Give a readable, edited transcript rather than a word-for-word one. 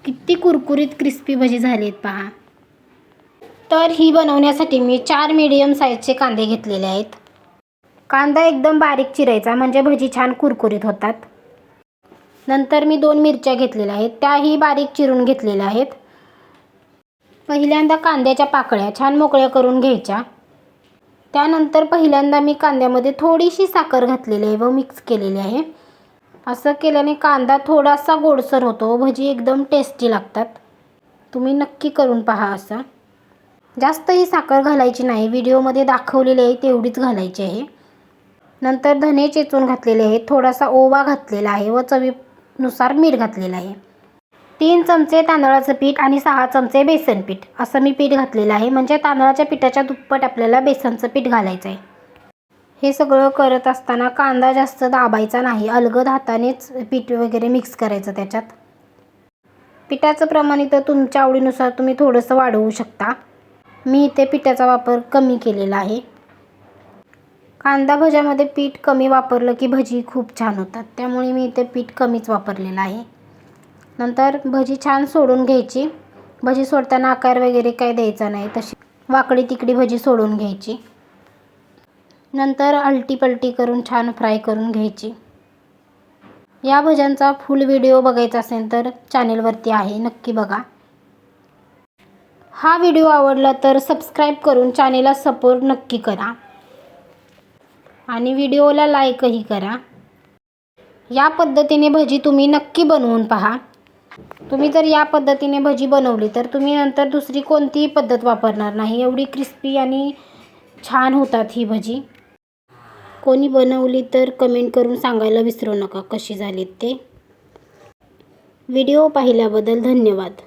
किती कुरकुरीत क्रिस्पी भजी झालीत पहा। तर ही बनवण्यासाठी मी 4 मीडियम साईजचे कांदे घेतलेले आहेत। कांदा एकदम बारीक चिरायचा म्हणजे भजी छान कुरकुरीत होतात। नंतर मी 2 मिरच्या घेतलेल्या आहेत, त्याही बारीक चिरून घेतलेल्या आहेत। पहिल्यांदा कांद्याच्या पाकळ्या छान मोकळ्या करून घ्यायच्या। त्यानंतर पहिल्यांदा मी कांद्यामध्ये थोडीशी साखर घातलेली आहे व मिक्स केलेली आहे। असं केल्याने कांदा थोडासा गोडसर होतो, भजी एकदम टेस्टी लागतात। तुम्ही नक्की करून पहा असं। जास्तही साखर घालायची नाही, व्हिडिओमध्ये दाखवलेली आहे तेवढीच घालायची आहे। नंतर धने चेचून घातलेले आहेत, थोडासा ओवा घातलेला आहे व चवीनुसार मीठ घातलेलं आहे। 3 चमचे तांदळाचं पीठ आणि 6 चमचे बेसन पीठ असं मी पीठ घातलेलं आहे, म्हणजे तांदळाच्या पिठाच्या दुप्पट आपल्याला बेसनचं पीठ घालायचं आहे। हे सगळं करत असताना कांदा जास्त दाबायचा नाही, अलगद हातानेच पीठ वगैरे मिक्स करायचं त्याच्यात। पिठाचं प्रमाण इथं तुमच्या आवडीनुसार तुम्ही थोडंसं वाढवू शकता। मी इथे पिठाचा वापर कमी केलेला आहे। कांदा भज्यामध्ये पीठ कमी वापरलं की भजी खूप छान होतात, त्यामुळे मी इथे पीठ कमीच वापरलेलं आहे। नंतर भजी छान सोडून घ्यायची। भजी सोडताना आकार वगैरे काय द्यायचा नाही, तशी वाकडी तिकडी भजी सोडून घ्यायची। नंतर आलटी पलटी करून छान फ्राय करून घ्यायची। या भज्यांचा फुल व्हिडिओ बघायचा असेल तर चॅनेलवरती आहे, नक्की बघा। हा व्हिडिओ आवडला तर सबस्क्राईब करून चॅनेलला सपोर्ट नक्की करा आणि व्हिडिओला लाईकही करा। या पद्धतीने भजी तुम्ही नक्की बनवून पहा। तुम्ही जर या पद्धतीने भजी बनवली तर तुम्ही नंतर दुसरी कोणतीही पद्धत वापरणार नाही, एवढी क्रिस्पी आणि छान होतात ही भजी। कोणी बनवली तर कमेंट करून सांगायला विसरू नका कशी झालीत ते। व्हिडिओ पाहिल्याबद्दल धन्यवाद।